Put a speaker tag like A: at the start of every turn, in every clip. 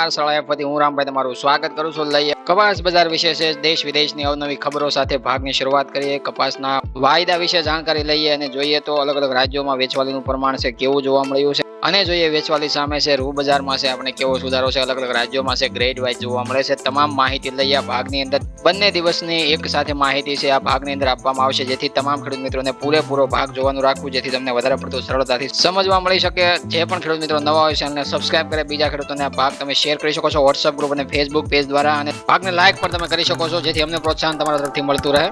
A: નમસ્કાર શાળા ફતી હું રામભાઈ તમારું સ્વાગત કરું છું. લઈએ કપાસ બજાર વિશે છે દેશ વિદેશની અવનવી ખબરો સાથે ભાગની શરૂઆત કરીએ. કપાસના વાયદા વિશે જાણકારી લઈએ અને જોઈએ તો અલગ અલગ રાજ્યોમાં વેચવાલીનું પ્રમાણ છે કેવું જોવા મળ્યું છે અને જોઈએ વેચવાલી સામે છે રૂ બજારમાં છે આપણે કેવો સુધારો છે અલગ અલગ રાજ્યોમાં છે ગ્રેડ વાઇઝ જોવા મળે છે. તમામ માહિતી લઈએ આ ભાગની અંદર. બંને દિવસની એક સાથે માહિતી છે આ ભાગની અંદર આપવામાં આવશે જેથી તમામ ખેડૂત મિત્રોને પૂરેપૂરો ભાગ જોવાનું રાખવું જેથી તમને વધારે પડતું સરળતાથી સમજવા મળી શકે. જે પણ ખેડૂત મિત્રો નવા હોય ચેનલને સબસ્ક્રાઇબ કરે, બીજા ખેડૂતોને આ ભાગ તમે શેર કરી શકો છો વોટ્સઅપ ગ્રુપ અને ફેસબુક પેજ દ્વારા અને ભાગને લાઇક પણ તમે કરી શકો છો જેથી અમને પ્રોત્સાહન તમારા તરફથી મળતું રહે.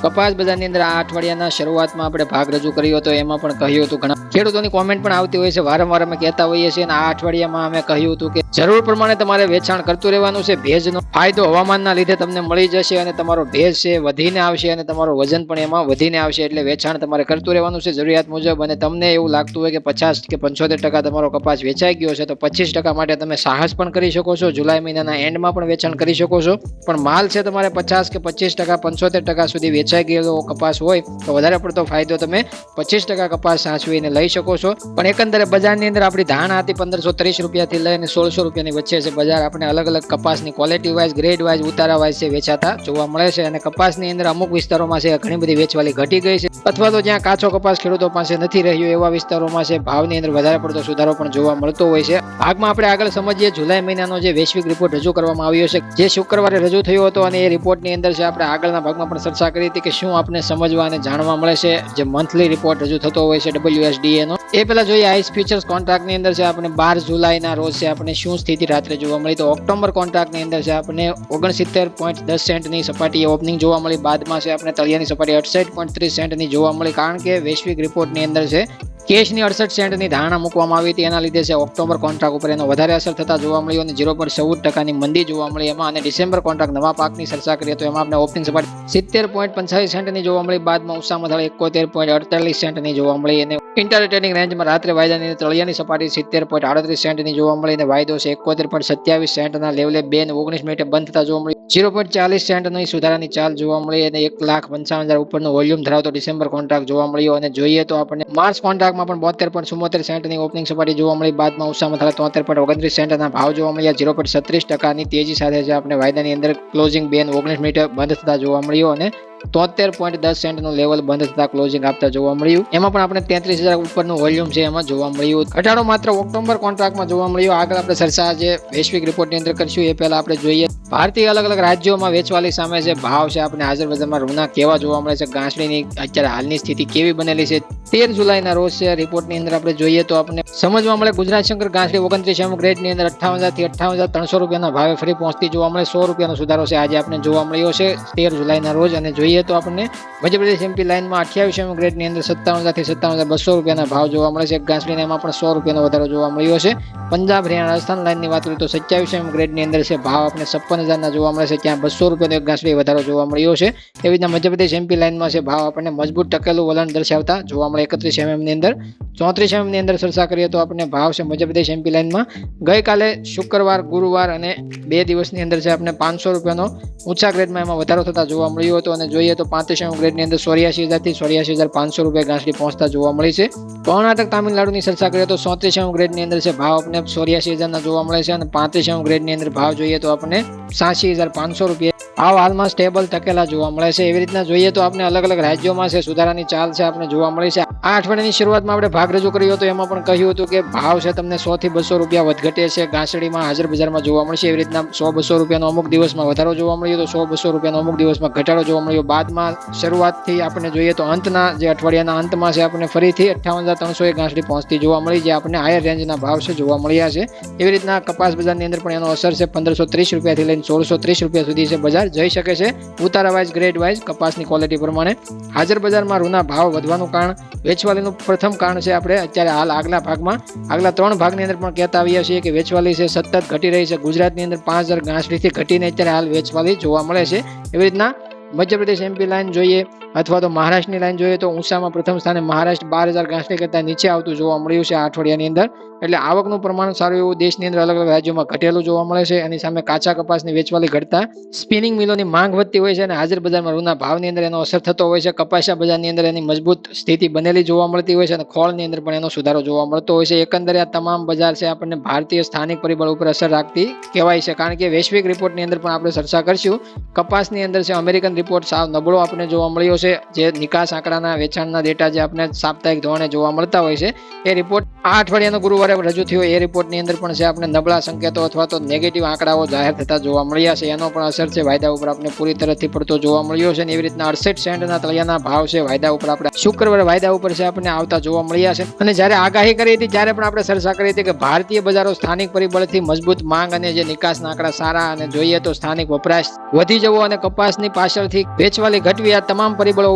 A: કપાસ બજારની અંદર આ અઠવાડિયાના શરૂઆતમાં આપણે ભાગ રજૂ કર્યો હતો. એમાં પણ કહ્યું હતું ઘણા ખેડૂતોની કોમેન્ટ પણ આવતી હોય છે, વારંવાર અમે કહેતા હોઈએ છીએ અને આ અઠવાડિયામાં અમે કહ્યું હતું કે જરૂર પ્રમાણે તમારે વેચાણ કરતું રહેવાનું છે. ભેજનો ફાયદો હવામાનના લીધે તમને મળી જશે અને તમારો ભેજ છે વધીને આવશે અને તમારો વજન પણ એમાં વધીને આવશે એટલે વેચાણ તમારે કરતું રહેવાનું છે જરૂરિયાત મુજબ. અને તમને એવું લાગતું હોય કે 50 કે 75% તમારો કપાસ વેચાઈ ગયો છે તો 25% માટે તમે સાહસ પણ કરી શકો છો. જુલાઈ મહિનાના એન્ડમાં પણ વેચાણ કરી શકો છો. પણ માલ છે તમારે 50 કે 25% 75% સુધી વેચાઈ ગયેલો કપાસ હોય તો વધારે પડતો ફાયદો તમે 25% કપાસ સાચવીને લઈ શકો છો. પણ એકંદરે બજારની અંદર આપણી ધારણા હતી 1530 રૂપિયાથી લઈને 1600 રૂપિયાની વચ્ચે છે. બજાર આપણે અલગ અલગ કપાસની ક્વોલિટી વાઇઝ ગ્રેડ વાઇઝ ઉતારા વાઇઝ છે વેચાતા જોવા મળે છે. અને કપાસની અંદર અમુક વિસ્તારોમાં છે ઘણી બધી વેચવાલી ઘટી ગઈ છે અથવા તો જ્યાં કાચો કપાસ ખેડૂતો પાસે નથી રહ્યો એવા વિસ્તારોમાં છે ભાવની અંદર વધારે પડતો સુધારો પણ જોવા મળતો હોય છે. ભાગમાં આપણે આગળ સમજીએ જુલાઈ મહિનાનો જે વૈશ્વિક રિપોર્ટ રજૂ કરવામાં આવ્યો છે જે શુક્રવારે રજૂ થયો હતો અને એ રિપોર્ટની અંદર છે આપણે આગળના ભાગમાં પણ ચર્ચા કરી હતી કે શું આપણે સમજવા અને જાણવા મળે છે. જે મંથલી રિપોર્ટ રજૂ થતો હોય છે WSDA નો એ પહેલા જોઈએ આઈસ ફ્યુચર્સ કોન્ટ્રાક્ટની અંદર છે આપણે 12 જુલાઈના રોજ છે આપણે શું સ્થિતિ રાત્રે જોવા મળી. તો ઓક્ટોબર કોન્ટ્રાક્ટની અંદર છે આપણે 69.10 સેન્ટની સપાટીએ ઓપનિંગ જોવા મળી. બાદમાં છે આપણે તળિયાની સપાટી 68.30 સેન્ટની જોવા મળી કારણ કે વૈશ્વિક રિપોર્ટની અંદર છે કેશની 68 સેન્ટની ધારણા મૂકવામાં આવી હતી. એના લીધે છે ઓક્ટોબર કોન્ટ્રાક્ટ ઉપર એનો વધારે અસર થતા જોવા મળ્યો અને 0.14% મંદી જોવા મળી એમાં. અને ડિસેમ્બર કોન્ટ્રાક્ટ નવા પાકની ચર્ચા કરીએ તો એમાં આપણે ઓપનિંગ સપાટી 70.85 સેન્ટની જોવા મળી. બાદમાં ઉષામાં 71.48 સેન્ટની જોવા મળી અને ઇન્ટર ટ્રેડિંગ રેન્જમાં રાત્રે વાયદાની તળિયાની સપાટી 70.38 સેન્ટની જોવા મળી અને વાયદો છે 71.27 સેન્ટના લેવલે 2:19 મિનિટે બંધ થતા જોવા મળી. 0.40 સેન્ટની સુધારાની ચાલ જોવા મળી અને 1,55,000 ઉપરનું વોલ્યુમ ધરાવતો ડિસેમ્બર કોન્ટ્રાક્ટ જોવા મળ્યો. અને જોઈએ તો આપણને માર્ચ કોન્ટ્રાક્ટમાં પણ 72.74 સેન્ટની ઓપનિંગ સપાટી જોવા મળી. બાદમાં ઉષામાં 73.29 સેન્ટના ભાવ જોવા મળ્યા. 0.36%ની તેજી સાથે છે આપણે વાયદાની અંદર ક્લોઝિંગ 2:19 મિનિટે બંધ થતા જોવા મળ્યો અને 73.10 સેન્ટનું લેવલ બંધ થતા ક્લોઝિંગ આપતા જોવા મળ્યું. એમાં પણ આપણે 33,000 ઉપરનું વોલ્યુમ છે એમાં જોવા મળ્યું. ઘટાડો માત્ર ઓક્ટોબર કોન્ટ્રાક્ટમાં જોવા મળ્યો. આગળ આપણે ચર્ચા જે વૈશ્વિક રિપોર્ટની અંદર કરશું એ પહેલા આપણે જોઈએ ભારતીય અલગ અલગ રાજ્યોમાં વેચવાલી સામે જે ભાવ છે આપણે હાજર બજારમાં રૂના કેવા જોવા મળે છે, ગાંસડીની અત્યારે હાલની સ્થિતિ કેવી બનેલી છે. 13 જુલાઈના રોજ છે રિપોર્ટની અંદર આપણે જોઈએ તો આપણે સમજવા મળે ગુજરાત શંકર ગાંસડી 29 ગ્રેડની અંદર 58,000 થી 58,300 રૂપિયાના ભાવે ફરી પહોંચતી જોવા મળે. 100 રૂપિયાનો સુધારો છે આજે આપણે જોવા મળ્યો છે 13 જુલાઈના રોજ. અને જોઈએ તો આપણને મધ્યપ્રદેશ MP લાઇનમાં 28 ગ્રેડની અંદર 57,000 થી 57,200 રૂપિયાના ભાવ જોવા મળે છે. ગાંસડીને એમાં પણ 100 રૂપિયાનો વધારો જોવા મળ્યો છે. પંજાબ હરિયાણા રાજસ્થાન લાઇનની વાત કરીએ તો 27 ગ્રેડની અંદર છે ભાવ આપણે 56,000 જોવા મળે છે. ત્યાં 200 રૂપિયાનો એક ગાંસડી વધારો જોવા મળ્યો છે. એવી રીતના મધ્યપ્રદેશ MP લાઇનમાં છે ભાવ આપણને મજબૂત ટકેલું વલણ દર્શાવતા જોવા મળે 31 ની અંદર. 34 ની અંદર ચર્ચા કરીએ તો આપણને ભાવ છે મધ્યપ્રદેશ MP લાઇનમાં ગઈકાલે શુક્રવાર ગુરુવાર અને 2 દિવસની અંદર છે આપણે 500 રૂપિયાનો ઊંચા ગ્રેડમાં એમાં વધારો થતા જોવા મળ્યો હતો. અને જોઈએ તો 35 ગ્રેડની અંદર 84,000 થી 84,500 રૂપિયા ગાંસડી પહોંચતા જોવા મળી છે. કર્ણાટક તામિલનાડુની ચર્ચા કરીએ તો 37 ગ્રેડની અંદર છે ભાવ આપણે 84,000 ના જોવા મળે છે અને 35 ગ્રેડની અંદર ભાવ જોઈએ તો આપણે 86,500 રૂપિયા ભાવ હાલમાં સ્ટેબલ ટકેલા જોવા મળે છે. એવી રીતના જોઈએ તો આપણે અલગ અલગ રાજ્યોમાં છે સુધારાની ચાલ છે આપણે જોવા મળી છે. આ અઠવાડિયાની શરૂઆતમાં આપણે ભાગ રજૂ કર્યો હતો એમાં પણ કહ્યું હતું કે ભાવ છે તમને 100 થી 200 રૂપિયા વધઘટે છે ગાંસડીમાં હાજર બજારમાં જોવા મળશે. એવી રીતના 100-200 રૂપિયાનો અમુક દિવસમાં વધારો જોવા મળ્યો તો 100-200 રૂપિયાનો અમુક દિવસમાં ઘટાડો જોવા મળ્યો. બાદમાં શરૂઆતથી આપણે જોઈએ તો અંતના જે અઠવાડિયાના અંતમાં છે આપણે ફરીથી 58,300 ગાંસડી પહોંચતી જોવા મળી જે આપણે હાયર રેન્જના ભાવ છે જોવા મળ્યા છે. એવી રીતના કપાસ બજારની અંદર પણ એનો અસર છે 1530 રૂપિયાથી લઈને 1630 રૂપિયા સુધી છે બજાર જઈ શકે છે. ઉતારા વાઇઝ ગ્રેડ વાઇઝ કપાસની ક્વોલિટી પ્રમાણે હાજર બજારમાં રૂના ભાવ વધવાનું કારણ વેચવાલીનું પ્રથમ કારણ છે આપણે અત્યારે હાલ આગલા 3 ભાગની અંદર પણ કહેતા આવ્યા છીએ કે વેચવાલી છે સતત ઘટી રહી છે. ગુજરાતની અંદર 5,000 ગાંસડીથી ઘટીને અત્યારે હાલ વેચવાલી જોવા મળે છે. એવી રીતના મધ્યપ્રદેશ MP લાઇન જોઈએ અથવા તો મહારાષ્ટ્રની લાઈન જોઈએ તો ઊંચામાં પ્રથમ સ્થાને મહારાષ્ટ્ર 12,000 ગાંસડી કરતા નીચે આવતું જોવા મળ્યું છે આ અઠવાડિયાની અંદર. એટલે આવકનું પ્રમાણ સારું એવું દેશની અંદર અલગ અલગ રાજ્યોમાં ઘટેલું જોવા મળે છે. એની સામે કાચા કપાસની વેચવાલી ઘટતા સ્પિનિંગ મિલોની માંગ વધતી હોય છે અને હાજર બજારમાં રૂના ભાવની અંદર એનો અસર થતો હોય છે. કપાસિયા બજારની અંદર એની મજબૂત સ્થિતિ બનેલી જોવા મળતી હોય છે અને ખોળની અંદર પણ એનો સુધારો જોવા મળતો હોય છે. એકંદરે આ તમામ બજાર છે આપણને ભારતીય સ્થાનિક પરિબળ ઉપર અસર રાખતી કહેવાય છે. કારણ કે વૈશ્વિક રિપોર્ટની અંદર પણ આપણે ચર્ચા કરશું. કપાસની અંદર છે અમેરિકન રિપોર્ટ સાવ નબળો આપણને જોવા મળ્યો છે. જે નિકાસ આંકડાના વેચાણના ડેટા જે આપણે સાપ્તાહિક ધોરણે જોવા મળતા હોય છે એ રિપોર્ટ આ અઠવાડિયાનો ગુરુવારે રજૂ થયો એ રિપોર્ટની અંદર પણ છે આપણે નબળા સંકેતો અથવા તો નેગેટિવ આંકડાઓ જાહેર થતા જોવા મળ્યા છે. એનો પણ અસર છે વાયદા ઉપર આપણે પૂરી તરફથી પડતો જોવા મળ્યો છે. એવી રીતના 68 સેન્ટના તળિયાના ભાવ છે વાયદા ઉપર આપણે શુક્રવારે વાયદા ઉપર છે આપણને આવતા જોવા મળ્યા છે. અને જ્યારે આગાહી કરી હતી ત્યારે પણ આપણે ચર્ચા કરી હતી કે ભારતીય બજારો સ્થાનિક પરિબળથી મજબૂત માંગ અને જે નિકાસના આંકડા સારા અને જોઈએ તો સ્થાનિક વપરાશ વધી જવો અને કપાસની પાછળથી વેચવાલી ઘટવી આ તમામ પરિબળો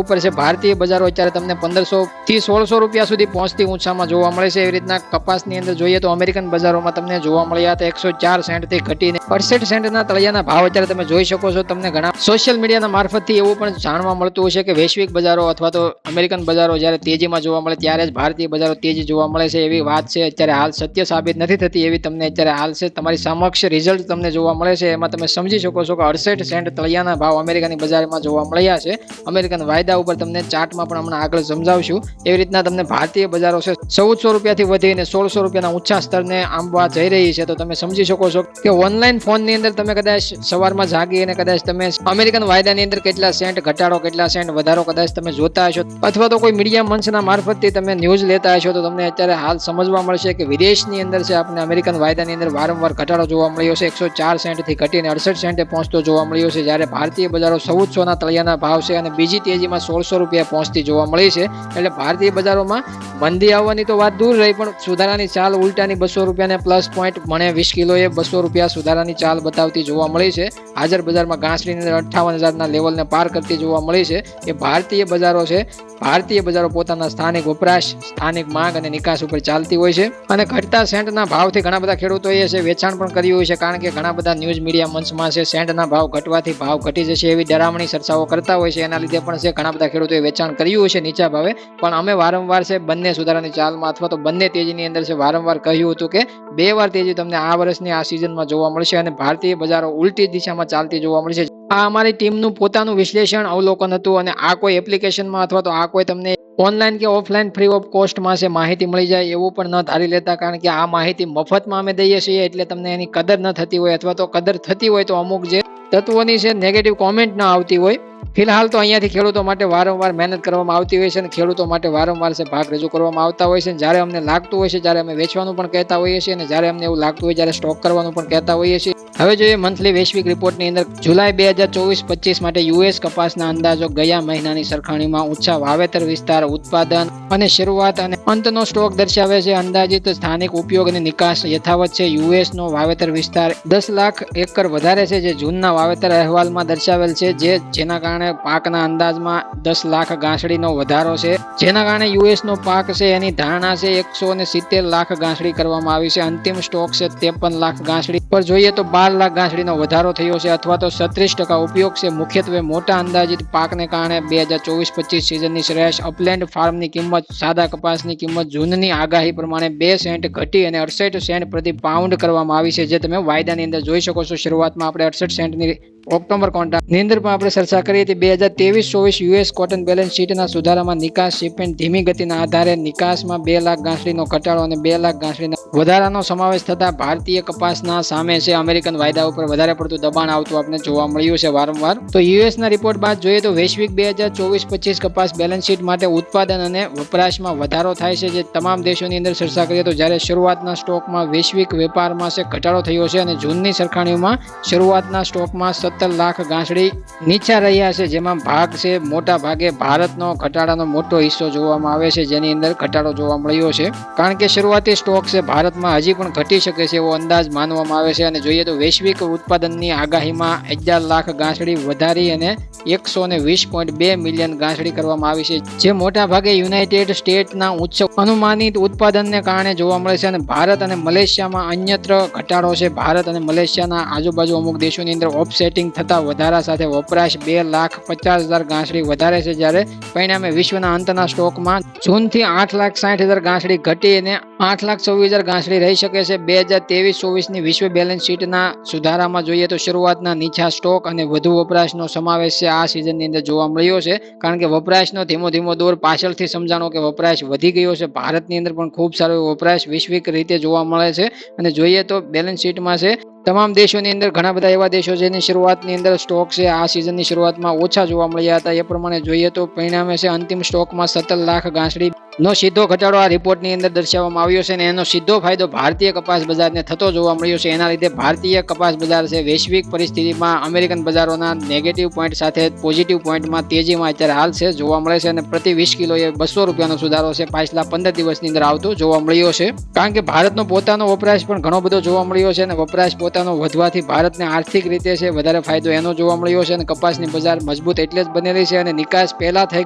A: ઉપર છે ભારતીય બજારો અત્યારે તમને 1500 થી 1600 રૂપિયા સુધી પહોંચતી ઊંચામાં જોવા મળે છે. એવી રીતના કપાસની અંદર જોઈએ તો અમેરિકન બજારોમાં તમને જોવા મળ્યા હતા 104 સેન્ટથી ઘટીને 68 સેન્ટના તળિયાના ભાવ અત્યારે તમે જોઈ શકો છો. તમને ઘણા સોશિયલ મીડિયાના મારફતથી એવું પણ જાણવા મળતું હશે કે વૈશ્વિક બજારો અથવા તો અમેરિકન બજારો જ્યારે તેજીમાં જોવા મળે ત્યારે જ ભારતીય બજારો તેજી જોવા મળે છે એવી વાત છે. અત્યારે હાલ સત્ય સાબિત નથી થતી એવી તમને અત્યારે હાલ છે તમારી સમક્ષ રિઝલ્ટ તમને જોવા મળે છે. એમાં તમે સમજી શકો છો કે 68 સેન્ટ તળિયાના ભાવ અમેરિકાની બજારમાં જોવા મળ્યા છે. અમેરિકન વાયદા ઉપર તમને ચાર્ટમાં પણ હમણાં આગળ સમજાવશું. એવી રીતના તમને ભારતીય બજારો છે 1400 રૂપિયાથી વધીને 1600 રૂપિયાના ઊંચા સ્તરને આંબવા જઈ રહી છે. તો તમે સમજી શકો છો કે ઓનલાઈન ફોનની અંદર તમે કદાચ સવારમાં જાગી અને કદાચ તમે અમેરિકન વાયદાની અંદર કેટલા સેન્ટ ઘટાડો કેટલા સેન્ટ વધારો કદાચ તમે જોતા હશો અથવા તો કોઈ મીડિયા મંચના મારફતથી તમે ન્યૂઝ લેતા હશો તો તમને અત્યારે હાલ સમજવા મળશે કે વિદેશની અંદર છે આપણે અમેરિકન વાયદાની અંદર વારંવાર ઘટાડો જોવા મળ્યો છે. 104 સેન્ટથી ઘટીને 68 સેન્ટે પહોંચતો જોવા મળ્યો છે. જ્યારે ભારતીય બજારો 1400ના તળિયાના ભાવ છે અને બીજી તેજીમાં 1600 રૂપિયા પહોંચતી જોવા મળી છે. એટલે ભારતીય બજારોમાં મંદી આવવાની તો વાત દૂર રહી પણ સુધારાની ચાલ ઉલટાની 200 રૂપિયાને પ્લસ પોઈન્ટ મણે 20 કિલોએ 200 રૂપિયા સુધારાની ચાલ બતાવતી જોવા મળી છે. હાજર બજારમાં ઘાસડીની અંદર 58,000ના લેવલને પાર કરતી જોવા મળી છે. એ ભારતીય બજારો છે. ભારતીય બજારો પોતાના સ્થાનિક વપરાશ સ્થાનિક માંગ અને નિકાસ ઉપર ચાલતી હોય છે. અને ઘટતા સેન્ટના ભાવથી ઘણા બધા ખેડૂતોએ છે વેચાણ પણ કર્યું હોય છે. કારણ કે ઘણા બધા ન્યૂઝ મીડિયા મંચમાં છે સેન્ટના ભાવ ઘટવાથી ભાવ ઘટી જશે એવી ડરામણી ચર્ચાઓ કરતા હોય છે. એના લીધે પણ છે ઘણા બધા ખેડૂતોએ વેચાણ કર્યું હોય છે નીચા ભાવે. પણ અમે વારંવાર છે બંને સુધારાની ચાલમાં અથવા તો બંને તેજીની અંદર છે વારંવાર કહ્યું હતું કે 2 વાર તેજી તમને આ વર્ષની આ સિઝનમાં જોવા મળશે અને ભારતીય બજારો ઉલટી દિશામાં ચાલતી જોવા મળશે. આ અમારી ટીમનું પોતાનું વિશ્લેષણ અવલોકન હતું અને આ કોઈ એપ્લિકેશનમાં અથવા તો આ કોઈ તમને ઓનલાઈન કે ઓફલાઈન ફ્રી ઓફ કોસ્ટમાં છે માહિતી મળી જાય એવું પણ ન ધારી લેતા. કારણ કે આ માહિતી મફતમાં અમે દઈએ છીએ એટલે તમને એની કદર ન થતી હોય અથવા તો કદર થતી હોય તો અમુક જે તત્વોની છે નેગેટિવ કોમેન્ટ ન આવતી હોય. ફિલહાલ તો અહીંયાથી ખેડૂતો માટે વારંવાર મહેનત કરવામાં આવતી હોય છે અને ખેડૂતો માટે વારંવાર છે ભાગ રજૂ કરવામાં આવતા હોય છે. જ્યારે અમને લાગતું હોય છે જ્યારે અમે વેચવાનું પણ કહેતા હોઈએ છીએ અને જ્યારે અમને એવું લાગતું હોય જ્યારે સ્ટોક કરવાનું પણ કહેતા હોઈએ છીએ. હવે જોઈએ મંથલી વૈશ્વિક રિપોર્ટની અંદર જુલાઈ 2024-25 માટે યુએસ કપાસના અંદાજો ગયા મહિનાની સરખામણીમાં ઊંચા વાવેતર વિસ્તાર ઉત્પાદન અને શરૂઆત અને અંતનો સ્ટોક દર્શાવે છે. અંદાજિત સ્થાનિક ઉપયોગ અને નિકાસ યથાવત છે. યુએસ નો વાવેતર વિસ્તાર 10 લાખ એકર વધારે છે જે જૂનના વાવેતર અહેવાલમાં દર્શાવેલ છે. જેના કારણે પાકના અંદાજમાં 10 લાખ ગાંસડીનો વધારો છે. જેના કારણે યુએસ નો પાક છે એની ધારણા છે 170 લાખ ગાંસડી કરવામાં આવી છે. અંતિમ સ્ટોક છે 53 લાખ ગાંસડી પર જોઈએ તો 12 લાખ ગાંસડીનો વધારો થયો છે અથવા તો 36% ઉપયોગ છે. મુખ્યત્વે મોટા અંદાજિત પાકને કારણે 2024-25 સિઝનની સરેરાશ અપલેન્ડ ફાર્મની કિંમત સાદા કપાસની કિંમત જૂનની આગાહી પ્રમાણે 2 સેન્ટ ઘટી અને 68 સેન્ટ પ્રતિ પાઉન્ડ કરવામાં આવી છે. જે તમે વાયદાની અંદર જોઈ શકો છો. શરૂઆતમાં આપણે 68 સેન્ટની ઓક્ટોબર કોન્ટ્રાક્ટની અંદર પણ આપણે ચર્ચા કરી હતી. 2023-24 યુએસ કોટન બેલેન્સ શીટના સુધારામાં નિકાસ શિપમેન્ટ ધીમી ગતિના આધારે નિકાસમાં 2 લાખ ગાંસડીનો ઘટાડો અને 2 લાખ ગાંસડીના વધારાનો સમાવેશ થતા ભારતીય કપાસના સામે છે અમેરિકન વાયદા ઉપર વધારે પડતું દબાણ આવતું આપણે જોવા મળ્યું છે વારંવાર. તો યુએસના રિપોર્ટ બાદ જોઈએ તો વૈશ્વિક 2024-25 કપાસ બેલેન્સ શીટ માટે ઉત્પાદન અને વપરાશમાં વધારો થાય છે. જે તમામ દેશોની અંદર ચર્ચા કરીએ તો જ્યારે શરૂઆતના સ્ટોકમાં વૈશ્વિક વેપારમાં છે ઘટાડો થયો છે અને જૂનની સરખામણીમાં શરૂઆતના સ્ટોકમાં 17 લાખ ગાંસડી નીચા રહ્યા છે. જેમાં ભાગ છે મોટા ભાગે ભારતનો ઘટાડાનો મોટો હિસ્સો જોવામાં આવે છે જેની અંદર ઘટાડો જોવા મળ્યો છે. કારણ કે શરૂઆતી સ્ટોક છે ભારતમાં હજી પણ ઘટી શકે છે એવો અંદાજ માનવામાં આવે છે. અને જોઈએ તો વૈશ્વિક ઉત્પાદનની આગાહીમાં 11 લાખ ગાંસડી વધારી અને 120.2 મિલિયન ગાંસડી કરવામાં આવી છે. જે મોટા ભાગે યુનાઇટેડ સ્ટેટ્સના ઉચ્ચ અનુમાનિત ઉત્પાદનને કારણે જોવા મળે છે. અને ભારત અને મલેશિયામાં અન્યત્ર ઘટાડો છે. ભારત અને મલેશિયાના આજુબાજુ અમુક દેશોની અંદર ઓફસેટિંગ માર્કેટિંગ થતા વધારા સાથે વપરાશ 2,50,000 ગાંસડી વધારે છે, જ્યારે પરિણામે વિશ્વના અંતના સ્ટોકમાં જૂનથી 8,60,000 ગાંસડી ઘટી અને 8,24,000 ગાંસડી રહી શકે છે. 2023-24ની વિશ્વ બેલેન્સ શીટના સુધારામાં જોઈએ તો શરૂઆતના નીચા સ્ટોક અને વધુ વપરાશનો સમાવેશ છે આ સિઝનની અંદર જોવા મળ્યો છે, કારણ કે વપરાશનો ધીમો ધીમો દોર પાછળથી સમજાણો કે વપરાશ વધી ગયો છે. ભારતની અંદર પણ ખૂબ સારો વપરાશ વૈશ્વિક રીતે જોવા મળે છે, અને જોઈએ તો બેલેન્સ શીટમાં છે તમામ દેશોની અંદર ઘણા બધા એવા દેશો જેની શરૂઆતની અંદર સ્ટોક છે આ સિઝનની શરૂઆતમાં ઓછા જોવા મળ્યા હતા. એ પ્રમાણે જોઈએ તો પરિણામે છે અંતિમ સ્ટોકમાં 17 લાખ ગાંસડી નો સીધો ઘટાડો આ રિપોર્ટની અંદર દર્શાવવામાં આવ્યો છે, અને એનો સીધો ફાયદો ભારતીય કપાસ બજારને થતો જોવા મળ્યો છે. એના લીધે ભારતીય કપાસ બજાર છે વૈશ્વિક પરિસ્થિતિમાં અમેરિકન બજારોના નેગેટિવ પોઈન્ટ સાથે પોઝિટિવ પોઈન્ટમાં તેજીમાં અત્યારે હાલ છે જોવા મળે છે, અને પ્રતિ 20 કિલોએ 200 રૂપિયાનો સુધારો છે પાછલા 15 દિવસની અંદર આવતો જોવા મળ્યો છે, કારણ કે ભારતનો પોતાનો વપરાશ પણ ઘણો બધો જોવા મળ્યો છે, અને વપરાશ પોતાનો વધવાથી ભારતને આર્થિક રીતે છે વધારે ફાયદો એનો જોવા મળ્યો છે. અને કપાસની બજાર મજબૂત એટલે જ બનેલી છે, અને નિકાસ પહેલા થઈ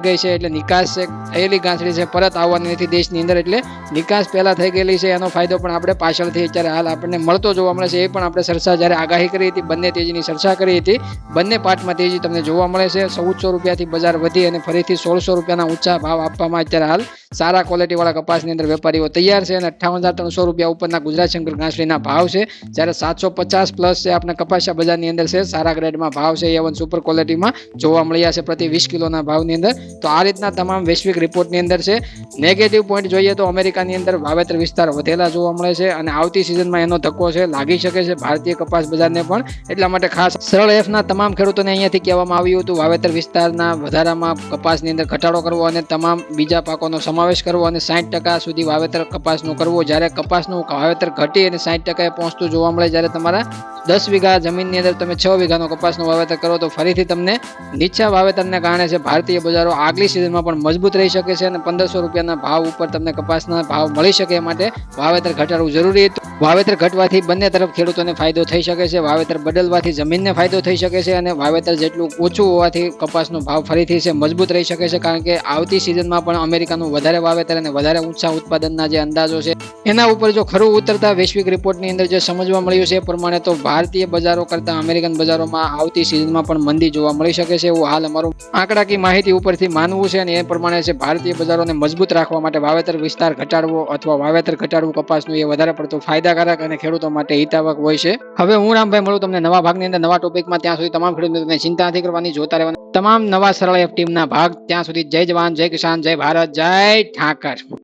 A: ગઈ છે, એટલે નિકાસ છે થયેલી ગાંસડી છે પરત આવવાની નથી દેશની અંદર, એટલે નિકાસ પહેલા થઈ ગયેલી છે એનો ફાયદો પણ આપણે પાછળથી અત્યારે હાલ આપણને મળતો જોવા મળે છે. એ પણ આપણે ચર્ચા જ્યારે આગાહી કરી હતી, બંને તેજીની ચર્ચા કરી હતી, બંને પાર્ટમાં તેજી તમને જોવા મળે છે. 1400 રૂપિયાથી બજાર વધી અને ફરીથી 1600 રૂપિયાના ઊંચા ભાવ આપવામાં અત્યારે હાલ સારા ક્વોલિટી વાળા કપાસની અંદર વેપારીઓ તૈયાર છે, અને 58,300 રૂપિયા ઉપરના ગુજરાત શંકર ગાંસડીના ભાવ છે, જ્યારે 750 પ્લસ છે આપણા કપાસિયા બજારની અંદર છે સારા ગ્રેડમાં ભાવ છે A1 સુપર ક્વોલિટીમાં જોવા મળ્યા છે પ્રતિ 20 કિલોના ભાવની અંદર. તો આ રીતના તમામ વૈશ્વિક રિપોર્ટની અંદર છે. નેગેટિવ પોઈન્ટ જોઈએ તો અમેરિકાની અંદર વાવેતર વિસ્તાર વધેલા જોવા મળે છે, અને આવતી સિઝનમાં એનો ધક્કો છે લાગી શકે છે ભારતીય કપાસ બજારને પણ. એટલા માટે ખાસ સરળ એફના તમામ ખેડૂતોને અહીંયાથી કહેવામાં આવ્યું હતું વાવેતર વિસ્તારના વધારામાં કપાસની અંદર ઘટાડો કરવો અને તમામ બીજા પાકોનો સમાવેશ કરવો, અને 60% સુધી વાવેતર કપાસનું કરવો. જ્યારે કપાસનું વાવેતર ઘટી અને 60% પહોંચતું જોવા મળે, જ્યારે તમારા 10 વીઘા જમીનની અંદર તમે 6 વીઘાનો કપાસનું વાવેતર કરો તો ફરીથી તમને નીચા વાવેતરને કારણે છે ભારતીય બજારો આગલી સિઝનમાં પણ મજબૂત રહી શકે છે, અને 1500 રૂપિયાના ભાવ ઉપર તમને કપાસના ભાવ મળી શકે એ માટે વાવેતર ઘટાડવું જરૂરી હતું. વાવેતર ઘટવાથી બંને તરફ ખેડૂતોને ફાયદો થઈ શકે છે, વાવેતર બદલવાથી જમીનને ફાયદો થઈ શકે છે, અને વાવેતર જેટલું ઓછું હોવાથી કપાસનો ભાવ ફરીથી છે મજબૂત રહી શકે છે, કારણ કે આવતી સિઝનમાં પણ અમેરિકાનું વધારે વાવેતર અને વધારે ઊંચા ઉત્પાદનના જે અંદાજો છે એના ઉપર જો ખરું ઉતરતા વૈશ્વિક રિપોર્ટની અંદર જે સમજવા મળ્યું છે એ પ્રમાણે તો ભારતીય બજારો કરતા અમેરિકન બજારોમાં આવતી સિઝનમાં પણ મંદી જોવા મળી શકે છે, એવું હાલ અમારું આંકડાકીય માહિતી ઉપરથી માનવું છે. અને એ પ્રમાણે છે ભારતીય બજારોને મજબૂત રાખવા માટે વાવેતર વિસ્તાર ઘટાડવો અથવા વાવેતર ઘટાડવું કપાસનું એ વધારે પડતું ફાયદાકારક અને ખેડૂતો માટે હિતાવક હોય છે. હવે હું રામભાઈ મળું તમને નવા ભાગની અંદર નવા ટોપિકમાં. ત્યાં સુધી તમામ ખેડૂત મિત્રોને ચિંતા નથી કરવાની, જોતા રહેવાનું તમામ નવા સરળ એફ ટીમના ભાગ. ત્યાં સુધી જય જવાન, જય કિસાન, જય ભારત, જય ઠાકર.